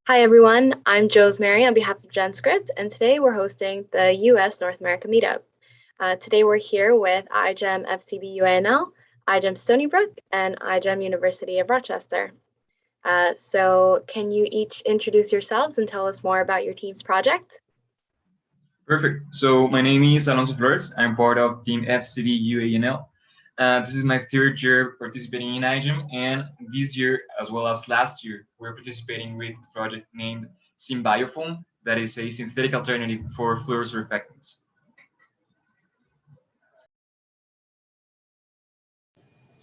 Hi everyone, I'm Josemary on behalf of GenScript, and today we're hosting the US North America Meetup. Today we're here with iGEM FCB UANL, iGEM Stonybrook, and iGEM University of Rochester. So can you each introduce yourselves and tell us more about your team's project? Perfect. So my name is Alonso Flores. I'm part of Team FCB UANL. This is my third year participating in iGEM, and this year, as well as last year, we're participating with a project named Symbiofoam, that is a synthetic alternative for fluorosurfactants.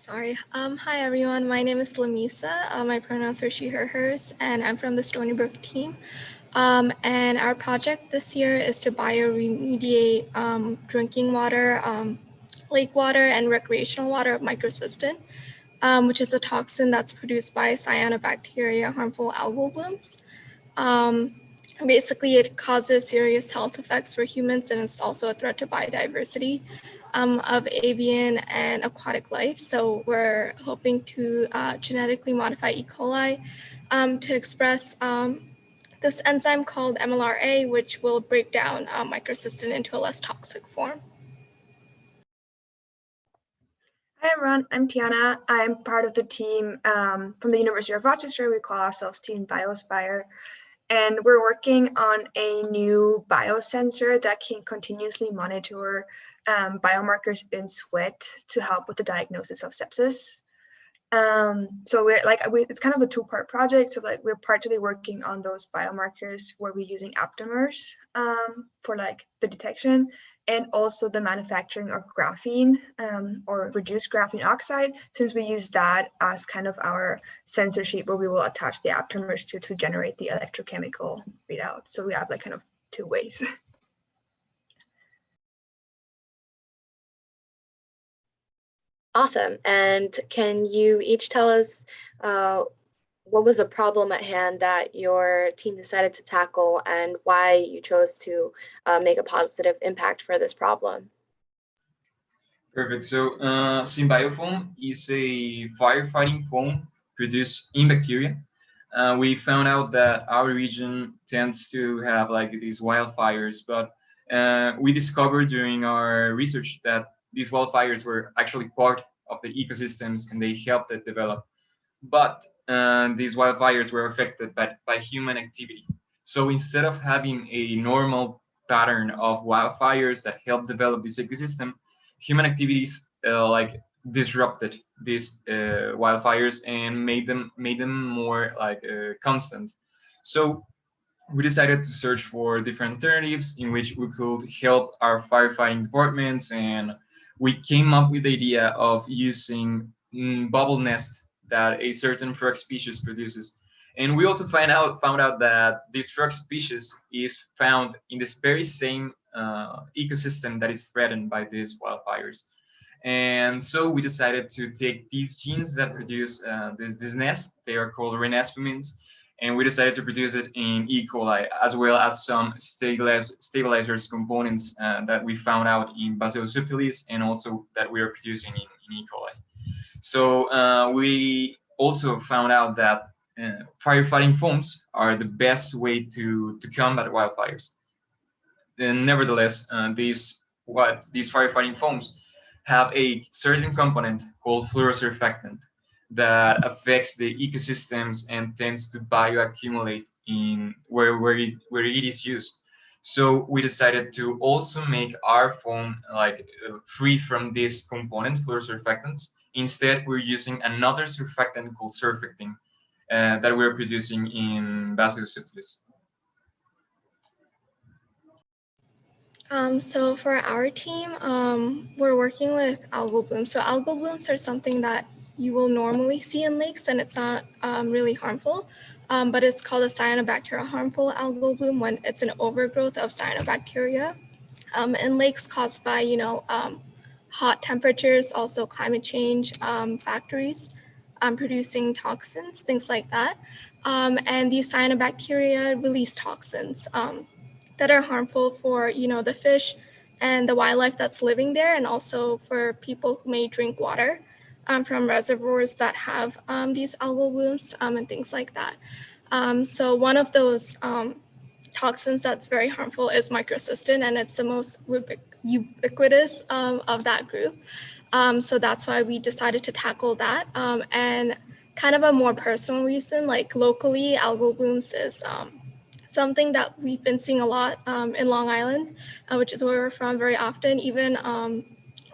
Hi everyone, my name is Lamisa. My pronouns are she, her, hers, and I'm from the Stonybrook team. And our project this year is to bioremediate drinking water, lake water, and recreational water of microcystin, which is a toxin that's produced by cyanobacteria, harmful algal blooms. Basically, it causes serious health effects for humans, and it's also a threat to biodiversity of avian and aquatic life. So we're hoping to genetically modify E. coli to express this enzyme called MLRA, which will break down microcystin into a less toxic form. Hi everyone, I'm Tiana. I'm part of the team from the University of Rochester. We call ourselves Team Biospire. And we're working on a new biosensor that can continuously monitor biomarkers in sweat to help with the diagnosis of sepsis. So it's kind of a two-part project. So we're partially working on those biomarkers where we're using aptamers for the detection, and also the manufacturing of graphene or reduced graphene oxide, since we use that as kind of our sensor sheet where we will attach the aptamers to generate the electrochemical readout. So we have kind of two ways. Awesome. And can you each tell us what was the problem at hand that your team decided to tackle and why you chose to make a positive impact for this problem? Perfect. So Symbiofoam is a firefighting foam produced in bacteria. We found out that our region tends to have these wildfires, but we discovered during our research that these wildfires were actually part of the ecosystems and they helped it develop. But these wildfires were affected by human activity. So instead of having a normal pattern of wildfires that help develop this ecosystem, human activities disrupted these wildfires and made them more constant. So we decided to search for different alternatives in which we could help our firefighting departments, and we came up with the idea of using bubble nest that a certain frog species produces. And we also found out that this frog species is found in this very same ecosystem that is threatened by these wildfires. And so we decided to take these genes that produce this nest, they are called renespamines, and we decided to produce it in E. coli, as well as some stabilizers components that we found out in Bacillus subtilis, and also that we are producing in E. coli. So we also found out that firefighting foams are the best way to combat wildfires. And nevertheless, these firefighting foams have a certain component called fluorosurfactant that affects the ecosystems and tends to bioaccumulate in where it is used. So we decided to also make our foam free from this component, fluorosurfactants. Instead, we're using another surfactant called surfactant that we're producing in Bacillus subtilis. So for our team, we're working with algal blooms. So algal blooms are something that you will normally see in lakes, and it's not really harmful, but it's called a cyanobacteria harmful algal bloom when it's an overgrowth of cyanobacteria in lakes caused by, hot temperatures, also climate change, factories producing toxins, things like that. And these cyanobacteria release toxins that are harmful for, the fish and the wildlife that's living there, and also for people who may drink water from reservoirs that have these algal blooms and things like that. So one of those toxins that's very harmful is microcystin, and it's the most ubiquitous of that group. So that's why we decided to tackle that. And kind of a more personal reason, like locally, algal blooms is something that we've been seeing a lot in Long Island, which is where we're from very often. Even on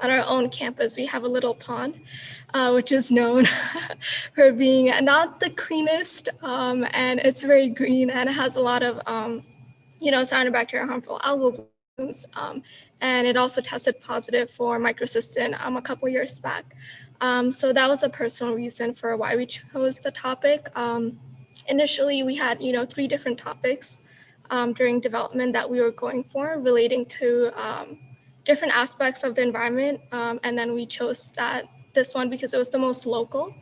our own campus, we have a little pond, which is known for being not the cleanest, and it's very green, and it has a lot of cyanobacteria harmful algal blooms, and it also tested positive for microcystin a couple years back. So that was a personal reason for why we chose the topic. Initially, we had 3 different topics during development that we were going for relating to different aspects of the environment, and then we chose this one because it was the most local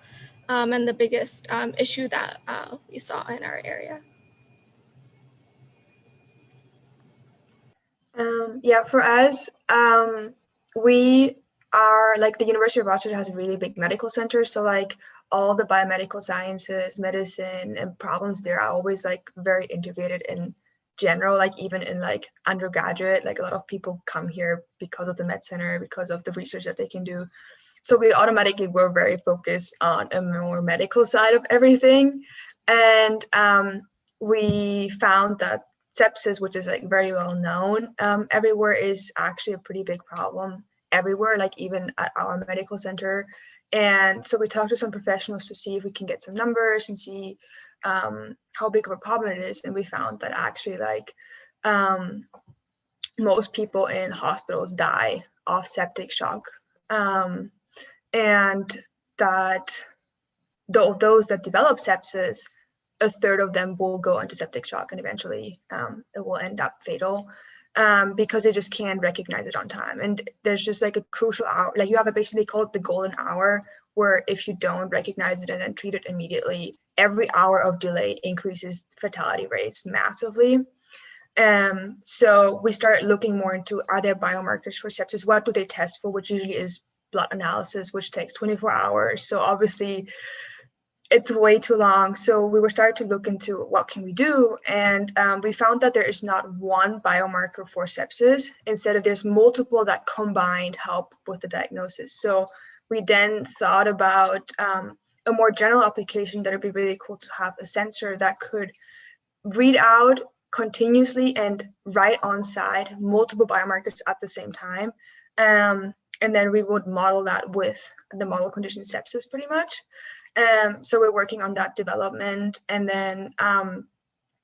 and the biggest issue that we saw in our area. Yeah, for us, we are like the University of Rochester has a really big medical center. So like all the biomedical sciences, medicine, and problems there are always like very integrated in general, like even in like undergraduate, like a lot of people come here because of the med center, because of the research that they can do. So we automatically were very focused on a more medical side of everything. And we found that sepsis, which is like very well known everywhere, is actually a pretty big problem everywhere, like even at our medical center. And so we talked to some professionals to see if we can get some numbers and see how big of a problem it is. And we found that actually like most people in hospitals die of septic shock. And that those that develop sepsis, a third of them will go into septic shock, and eventually it will end up fatal because they just can't recognize it on time. And there's just like a crucial hour, like you have a basically called the golden hour, where if you don't recognize it and then treat it immediately, every hour of delay increases fatality rates massively. So we started looking more into, are there biomarkers for sepsis? What do they test for? Which usually is blood analysis, which takes 24 hours. So obviously it's way too long. So we were starting to look into what can we do. And we found that there is not one biomarker for sepsis. Instead, there's multiple that combined help with the diagnosis. So we then thought about a more general application that would be really cool to have a sensor that could read out continuously and write on side multiple biomarkers at the same time. And then we would model that with the model condition sepsis pretty much. So we're working on that development. And then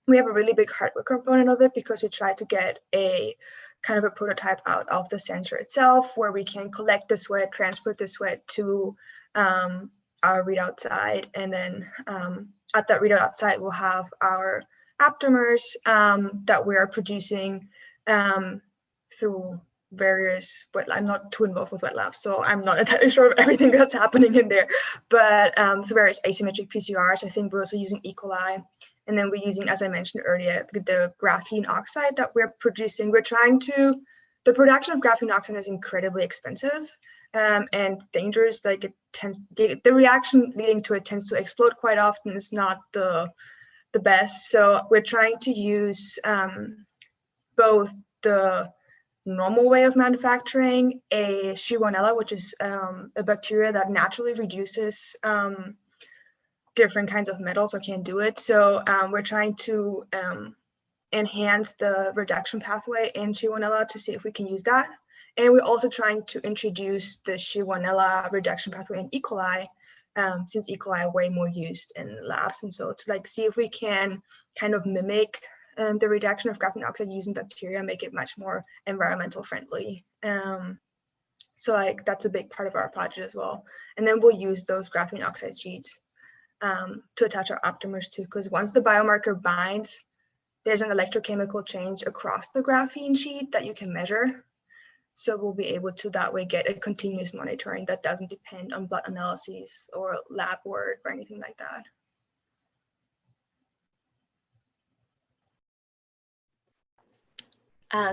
we have a really big hardware component of it because we try to get a kind of a prototype out of the sensor itself, where we can collect the sweat, transport the sweat to our readout side. And then at that readout side, we'll have our aptamers that we are producing through various wet labs. I'm not too involved with wet labs, so I'm not entirely sure of everything that's happening in there, but through various asymmetric PCRs. I think we're also using E. coli, and then we're using, as I mentioned earlier, the graphene oxide that we're producing. The production of graphene oxide is incredibly expensive and dangerous. Like the reaction leading to it tends to explode quite often. It's not the best. So we're trying to use both the normal way of manufacturing, a Shigella, which is a bacteria that naturally reduces different kinds of metals or can do it. So we're trying to enhance the reduction pathway in Shigella to see if we can use that. And we're also trying to introduce the Shigella reduction pathway in E. coli, since E. coli are way more used in labs. And so to like see if we can kind of mimic the reduction of graphene oxide using bacteria, make it much more environmental friendly. So like that's a big part of our project as well. And then we'll use those graphene oxide sheets to attach our aptamers to, because once the biomarker binds, there's an electrochemical change across the graphene sheet that you can measure. So we'll be able to that way get a continuous monitoring that doesn't depend on blood analyses or lab work or anything like that.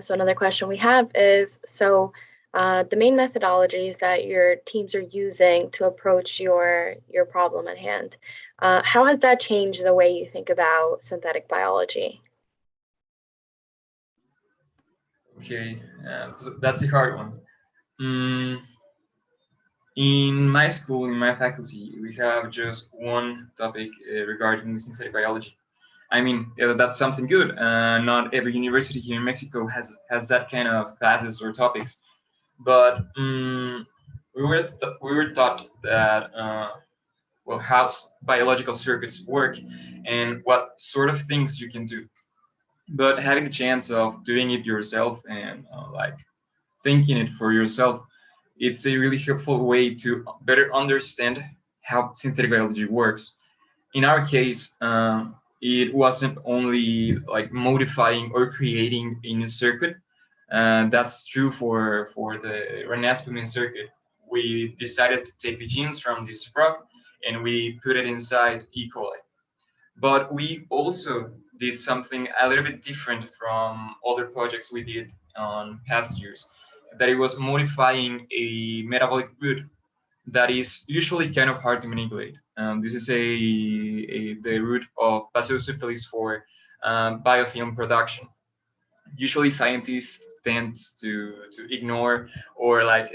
So another question we have is, so the main methodologies that your teams are using to approach your problem at hand. How has that changed the way you think about synthetic biology? Okay, that's a hard one. In my school, in my faculty, we have just one topic regarding synthetic biology. I mean, that's something good. Not every university here in Mexico has that kind of classes or topics, but we were taught that well, how biological circuits work and what sort of things you can do. But having the chance of doing it yourself and like thinking it for yourself, it's a really helpful way to better understand how synthetic biology works. In our case, it wasn't only like modifying or creating a new circuit. That's true for the Renaspamin circuit. We decided to take the genes from this frog and we put it inside E. coli. But we also did something a little bit different from other projects we did on past years, that it was modifying a metabolic root that is usually kind of hard to manipulate. This is the root of Bacillus for biofilm production. Usually scientists tend to ignore or like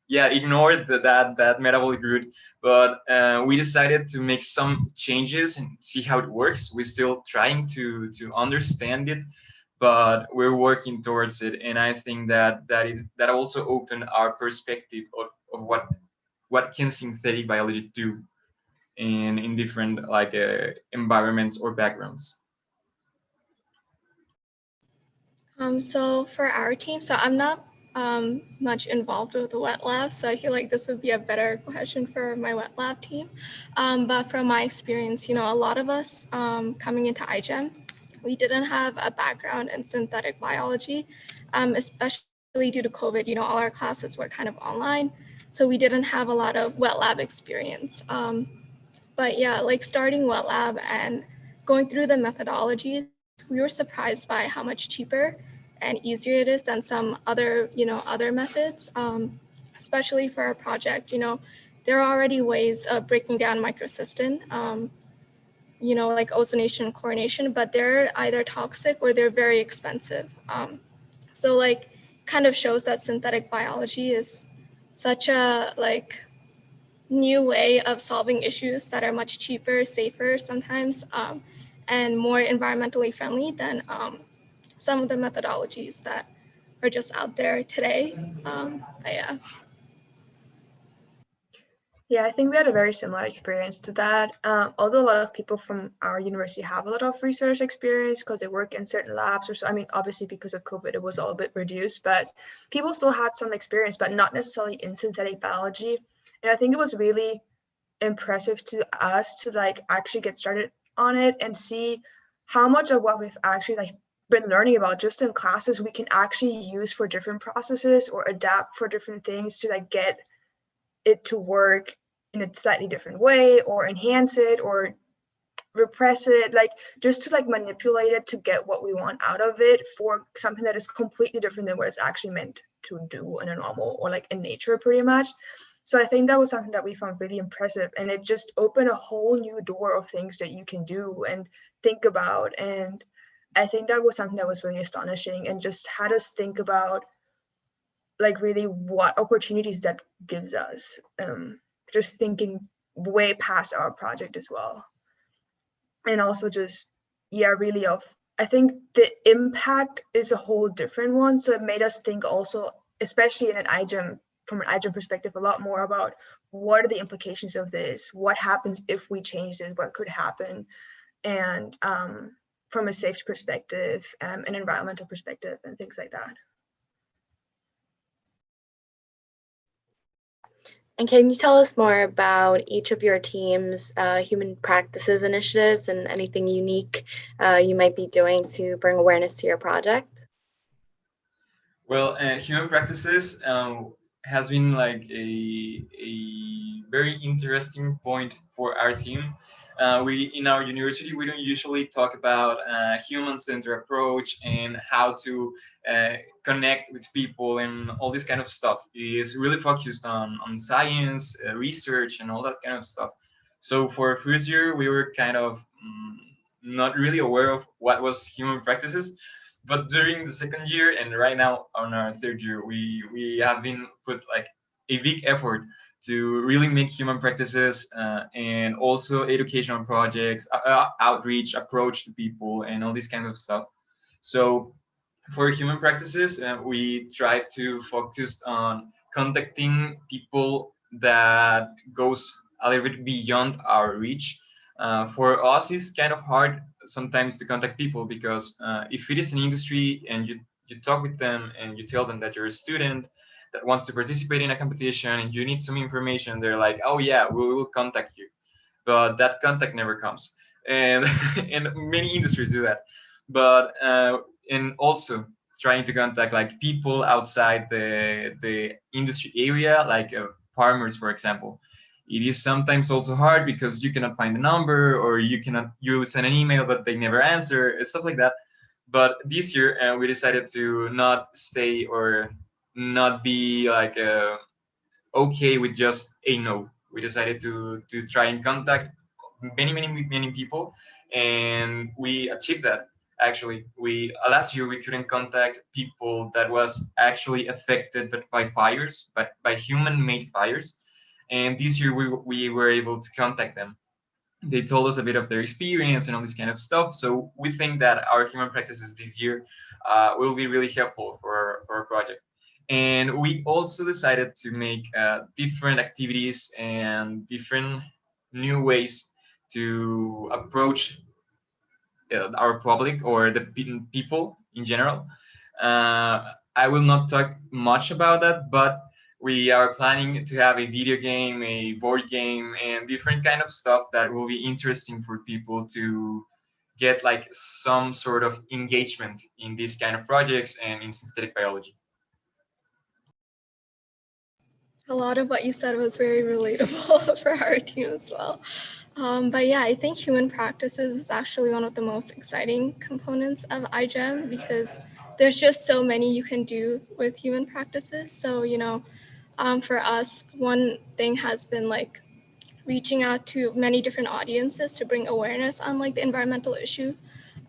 ignore that metabolic root, but we decided to make some changes and see how it works. We're still trying to understand it, but we're working towards it, and I think that also opened our perspective of what can synthetic biology do in different like environments or backgrounds. So for our team, so I'm not much involved with the wet lab, so I feel like this would be a better question for my wet lab team. But from my experience, a lot of us coming into iGEM, we didn't have a background in synthetic biology, especially due to COVID. All our classes were kind of online, so we didn't have a lot of wet lab experience. But yeah, like starting wet lab and going through the methodologies, we were surprised by how much cheaper and easier it is than some other, other methods, especially for our project. There are already ways of breaking down microcystin, like ozonation and chlorination, but they're either toxic or they're very expensive. So like kind of shows that synthetic biology is such a new way of solving issues that are much cheaper, safer sometimes, and more environmentally friendly than some of the methodologies that are just out there today. But yeah. Yeah, I think we had a very similar experience to that. Although a lot of people from our university have a lot of research experience because they work in certain labs or so. I mean, obviously because of COVID, it was all a bit reduced, but people still had some experience, but not necessarily in synthetic biology. And I think it was really impressive to us to actually get started on it and see how much of what we've actually been learning about just in classes we can actually use for different processes or adapt for different things to get it to work in a slightly different way or enhance it or repress it, just to manipulate it to get what we want out of it for something that is completely different than what it's actually meant to do in a normal or in nature pretty much. So I think that was something that we found really impressive, and it just opened a whole new door of things that you can do and think about. And I think that was something that was really astonishing and just had us think about really what opportunities that gives us, just thinking way past our project as well. And also just, really I think the impact is a whole different one. So it made us think also, especially in an iGEM, from an iGEM perspective, a lot more about what are the implications of this? What happens if we change this? What could happen? And from a safety perspective, an environmental perspective, and things like that. And can you tell us more about each of your team's human practices initiatives and anything unique you might be doing to bring awareness to your project? Well, human practices has been a very interesting point for our team. We in our university we don't usually talk about human-centered approach and how to connect with people and all this kind of stuff. It is really focused on science, research, and all that kind of stuff. So for first year, we were kind of not really aware of what was human practices. But during the second year and right now on our third year, we have been put like a big effort to really make human practices and also educational projects, outreach, approach to people, and all this kind of stuff. So for human practices, we try to focus on contacting people that goes a little bit beyond our reach. For us, it's kind of hard sometimes to contact people because if it is an industry and you talk with them and you tell them that you're a student that wants to participate in a competition and you need some information, they're like, oh yeah, we will contact you. But that contact never comes. And and many industries do that. But and also trying to contact like people outside the industry area, like farmers, for example. It is sometimes also hard because you cannot find a number or you send an email but they never answer and stuff like that. But this year we decided to not stay or not be like okay with just a no. We decided to try and contact many people, and we achieved that. Actually, we last year we couldn't contact people that was actually affected by fires, but by human-made fires, and this year we were able to contact them. They told us a bit of their experience and all this kind of stuff. So we think that our human practices this year will be really helpful for our project. And we also decided to make different activities and different new ways to approach our public or the people in general. I will not talk much about that, but we are planning to have a video game, a board game, and different kind of stuff that will be interesting for people to get like some sort of engagement in these kind of projects and in synthetic biology. A lot of what you said was very relatable for our team as well. But yeah, I think human practices is actually one of the most exciting components of iGEM because there's just so many you can do with human practices. So, for us, one thing has been like reaching out to many different audiences to bring awareness on like the environmental issue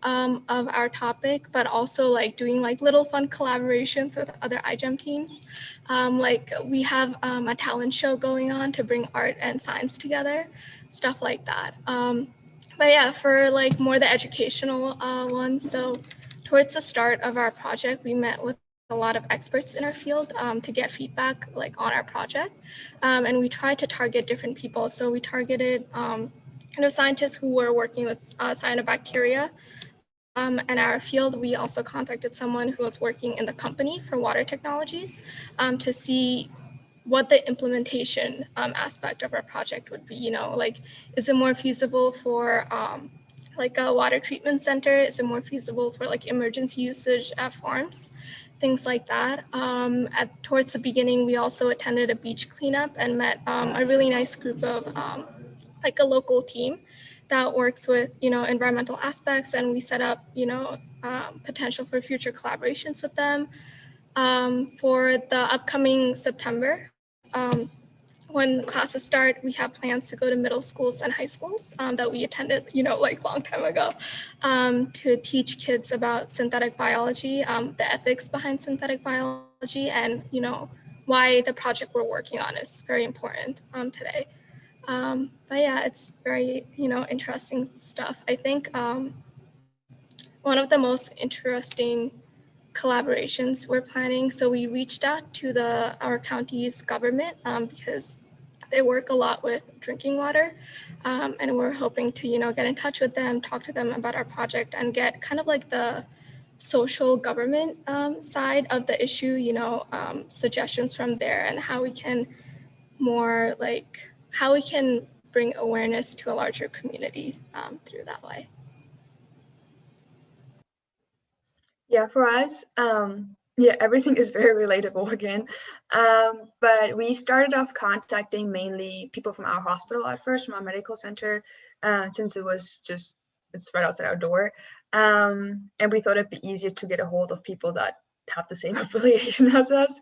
of our topic, but also like doing like little fun collaborations with other iGEM teams. Like we have a talent show going on to bring art and science together, stuff like that. But yeah, for like more the educational ones, so towards the start of our project, we met with a lot of experts in our field to get feedback like on our project. And we tried to target different people. So we targeted scientists who were working with cyanobacteria. In our field, we also contacted someone who was working in the company for water technologies to see what the implementation aspect of our project would be. Like, is it more feasible for like a water treatment center? Is it more feasible for like emergency usage at farms? Things like that. Towards the beginning, we also attended a beach cleanup and met a really nice group of like a local team that works with, environmental aspects, and we set up, potential for future collaborations with them. For the upcoming September, when classes start, we have plans to go to middle schools and high schools that we attended, like long time ago, to teach kids about synthetic biology, the ethics behind synthetic biology, and, why the project we're working on is very important today. But yeah, it's very, interesting stuff. I think one of the most interesting collaborations we're planning. So we reached out to our county's government because they work a lot with drinking water. And we're hoping to, get in touch with them, talk to them about our project, and get kind of like the social government side of the issue, suggestions from there and how we can bring awareness to a larger community through that way. Yeah, for us, everything is very relatable again. But we started off contacting mainly people from our hospital at first, from our medical center, since it's right outside our door. And we thought it'd be easier to get a hold of people that have the same affiliation as us,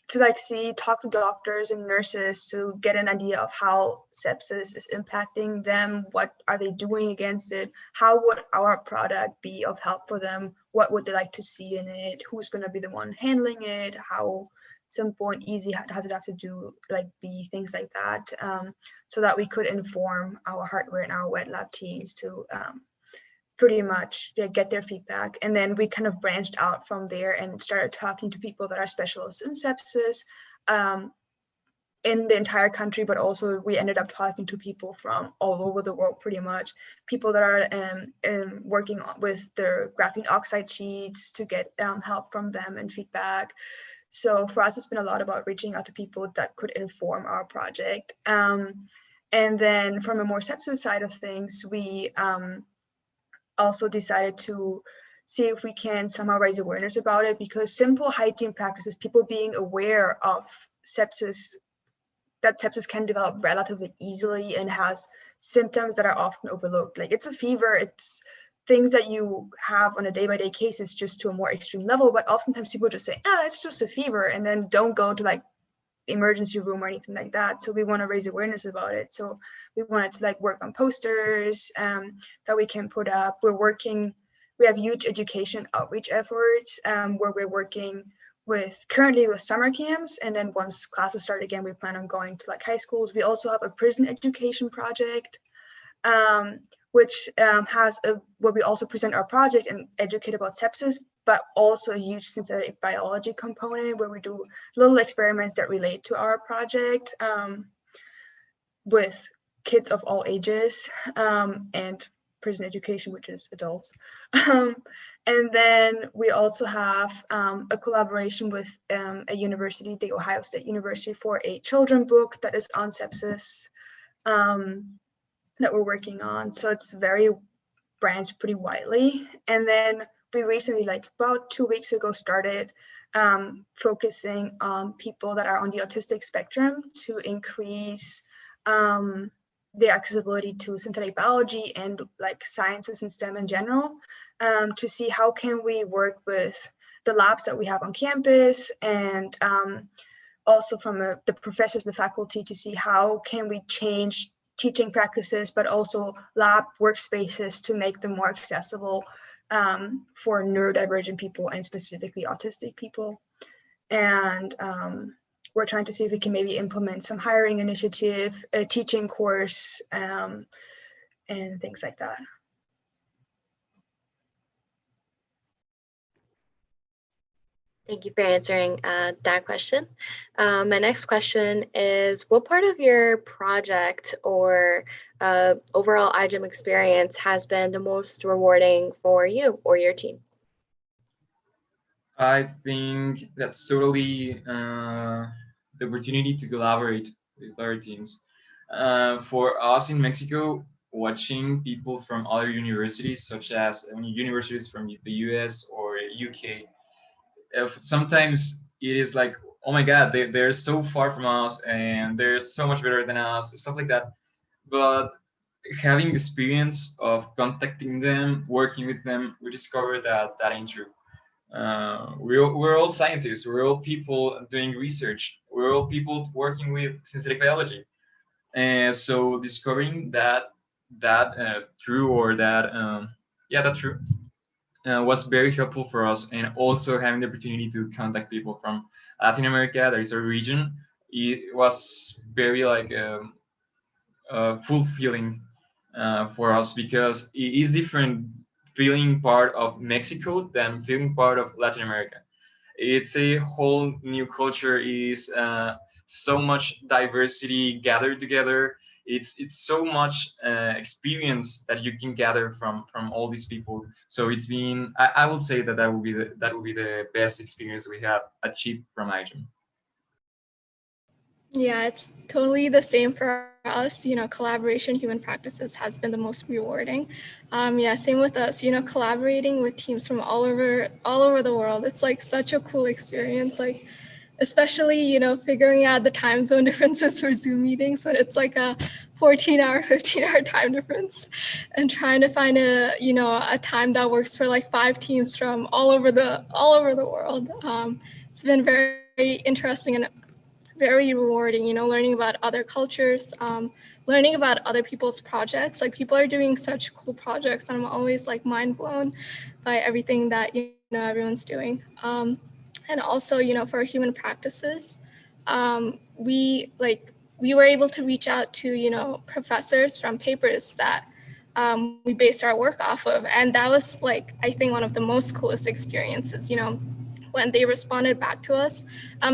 to talk to doctors and nurses to get an idea of how sepsis is impacting them, what are they doing against it, how would our product be of help for them, what would they like to see in it, who's going to be the one handling it, how simple and easy does it have to do, be things like that, so that we could inform our hardware and our wet lab teams to pretty much get their feedback. And then we kind of branched out from there and started talking to people that are specialists in sepsis in the entire country, but also we ended up talking to people from all over the world, pretty much, people that are working with their graphene oxide sheets to get help from them and feedback. So for us, it's been a lot about reaching out to people that could inform our project. And then from a more sepsis side of things, we also decided to see if we can somehow raise awareness about it, because simple hygiene practices, people being aware of sepsis, that sepsis can develop relatively easily and has symptoms that are often overlooked. Like, it's a fever, it's things that you have on a day-by-day cases, just to a more extreme level, but oftentimes people just say, it's just a fever, and then don't go to emergency room or anything like that. So we want to raise awareness about it. So we wanted to work on posters that we can put up. We have huge education outreach efforts where we're working currently with summer camps, and then once classes start again, we plan on going to high schools. We also have a prison education project, which has where we also present our project and educate about sepsis, but also a huge synthetic biology component where we do little experiments that relate to our project with kids of all ages, and prison education, which is adults. And then we also have a collaboration with a university, the Ohio State University, for a children's book that is on sepsis that we're working on. So it's very branched pretty widely. And then we recently, about 2 weeks ago, started focusing on people that are on the autistic spectrum to increase their accessibility to synthetic biology and sciences and STEM in general, to see how can we work with the labs that we have on campus, and also from the professors, the faculty, to see how can we change teaching practices, but also lab workspaces to make them more accessible for neurodivergent people and specifically autistic people. And we're trying to see if we can maybe implement some hiring initiative, a teaching course, and things like that. Thank you for answering that question. My next question is, what part of your project or overall iGEM experience has been the most rewarding for you or your team? I think that's totally the opportunity to collaborate with our teams. For us in Mexico, watching people from other universities, such as universities from the US or UK, sometimes it is oh my God, they're so far from us and they're so much better than us, stuff like that. But having the experience of contacting them, working with them, we discovered that ain't true. We're all scientists, we're all people doing research, we're all people working with synthetic biology. And so discovering that true, or that's true, was very helpful for us. And also having the opportunity to contact people from Latin America, that is our region, it was very fulfilling for us, because it is different feeling part of Mexico than feeling part of Latin America. It's a whole new culture, is so much diversity gathered together. It's so much experience that you can gather from all these people. So it's been, I would say that would be the best experience we have achieved from iGEM. Yeah, it's totally the same for us. Collaboration, human practices has been the most rewarding. Yeah, same with us. Collaborating with teams from all over the world. It's such a cool experience. especially, you know, figuring out the time zone differences for Zoom meetings when it's like a 14-hour, 15-hour time difference, and trying to find a, you know, a time that works for like 5 teams from all over the world. It's been very interesting and very rewarding, you know, learning about other cultures, learning about other people's projects. Like, people are doing such cool projects, and I'm always like mind blown by everything that, you know, everyone's doing. And also, you know, for human practices, we were able to reach out to, you know, professors from papers that we based our work off of. And that was like, I think, one of the most coolest experiences, you know, when they responded back to us.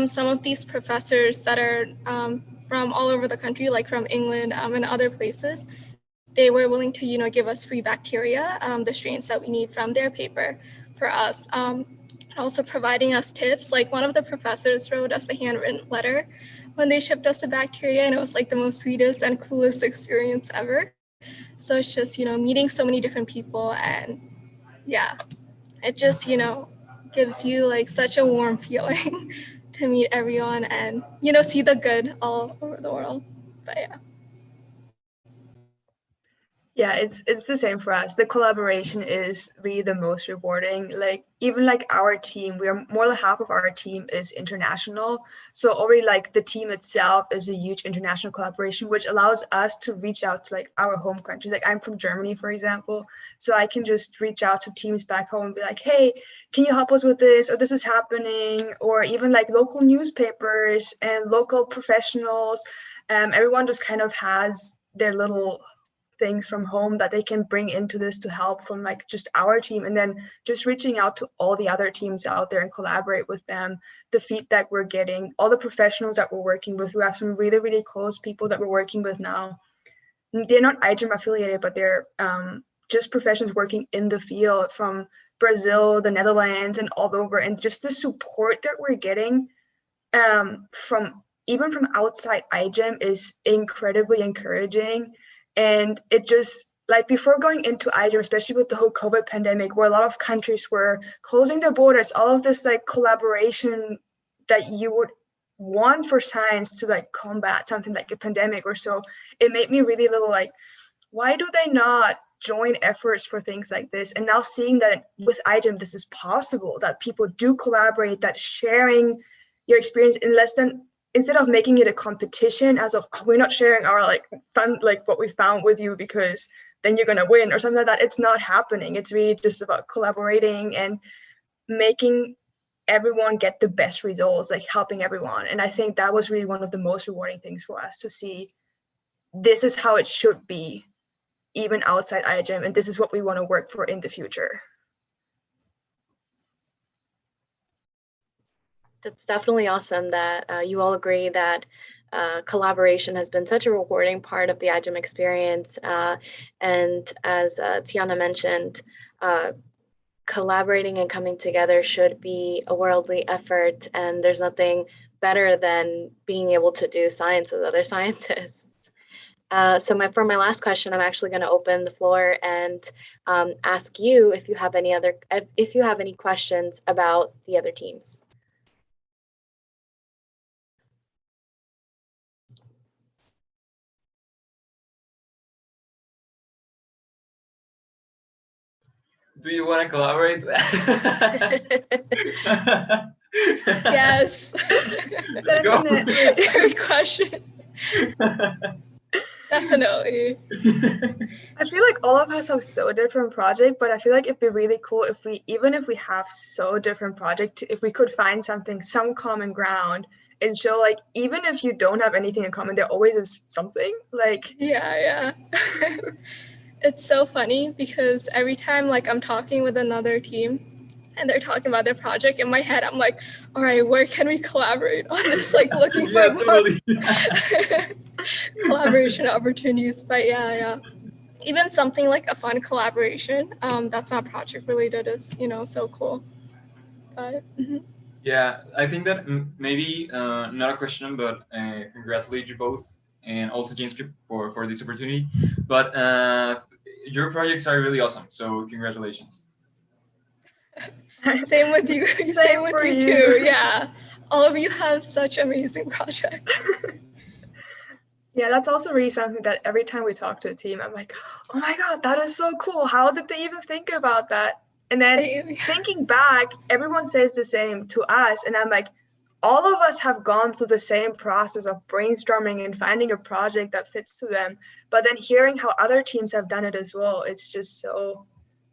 Some of these professors that are from all over the country, like from England and other places, they were willing to, you know, give us free bacteria, the strains that we need from their paper for us. Also providing us tips. Like, one of the professors wrote us a handwritten letter when they shipped us the bacteria, and it was like the most sweetest and coolest experience ever. So it's just, you know, meeting so many different people, and yeah, it just, you know, gives you like such a warm feeling to meet everyone and, you know, see the good all over the world. But yeah. Yeah, it's the same for us. The collaboration is really the most rewarding. Like, even like our team, we are more than half of our team is international. So already like the team itself is a huge international collaboration, which allows us to reach out to like our home countries. Like, I'm from Germany, for example, so I can just reach out to teams back home and be like, hey, can you help us with this? Or this is happening. Or even like local newspapers and local professionals. Everyone just kind of has their little things from home that they can bring into this to help from like just our team, and then just reaching out to all the other teams out there and collaborate with them. The feedback we're getting, all the professionals that we're working with, we have some really, really close people that we're working with now. They're not iGEM affiliated, but they're just professionals working in the field from Brazil, the Netherlands, and all over. And just the support that we're getting from even from outside iGEM is incredibly encouraging. And it just, like, before going into iGEM, especially with the whole COVID pandemic, where a lot of countries were closing their borders, all of this like collaboration that you would want for science to like combat something like a pandemic or so, it made me really little like, why do they not join efforts for things like this? And now seeing that with iGEM, this is possible, that people do collaborate, that sharing your experience in less than, instead of making it a competition as of, oh, we're not sharing our like fun, like what we found with you because then you're gonna win or something like that. It's not happening. It's really just about collaborating and making everyone get the best results, like helping everyone. And I think that was really one of the most rewarding things for us, to see this is how it should be even outside iGEM, and this is what we want to work for in the future. That's definitely awesome that you all agree that collaboration has been such a rewarding part of the iGEM experience. And as Tiana mentioned, collaborating and coming together should be a worldly effort, and there's nothing better than being able to do science with other scientists. So for my last question, I'm actually going to open the floor and ask you if you have any questions about the other teams. Do you want to collaborate? Yes. Every question. Definitely. I feel like all of us have so different projects, but I feel like it'd be really cool if we, even if we have so different projects, if we could find something, some common ground, and show like, even if you don't have anything in common, there always is something. Like, yeah. It's so funny because every time like I'm talking with another team and they're talking about their project, in my head I'm like, all right, where can we collaborate on this? Like, looking for more collaboration opportunities. But yeah. Even something like a fun collaboration that's not project related is, you know, so cool. But yeah, I think that maybe not a question, but congratulate you both, and also James for this opportunity. But your projects are really awesome, so congratulations. Same with you. Same with you too. Yeah, All of you have such amazing projects. Yeah, that's also really something that every time we talk to a team, I'm like, oh my God, that is so cool. How did they even think about that? And then thinking back, everyone says the same to us. And I'm like, all of us have gone through the same process of brainstorming and finding a project that fits to them. But then hearing how other teams have done it as well, it's just so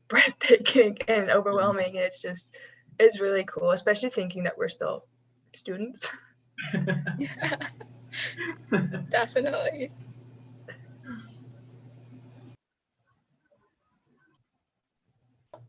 breathtaking and overwhelming. It's really cool, especially thinking that we're still students. Yeah, definitely.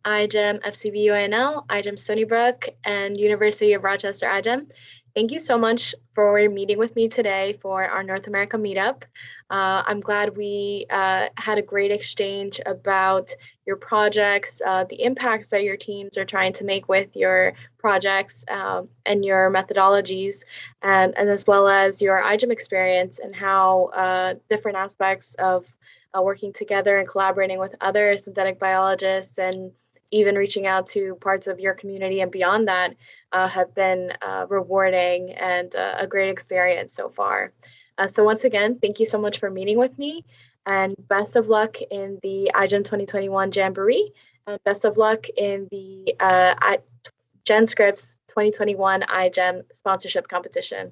iGEM, FCB UANL, iGEM Stonybrook, and University of Rochester iGEM. Thank you so much for meeting with me today for our North America Meetup. I'm glad we had a great exchange about your projects, the impacts that your teams are trying to make with your projects and your methodologies, and as well as your iGEM experience and how different aspects of working together and collaborating with other synthetic biologists and even reaching out to parts of your community and beyond that have been rewarding and a great experience so far. So once again, thank you so much for meeting with me, and best of luck in the iGEM 2021 Jamboree, and best of luck in the GenScripts 2021 iGEM sponsorship competition.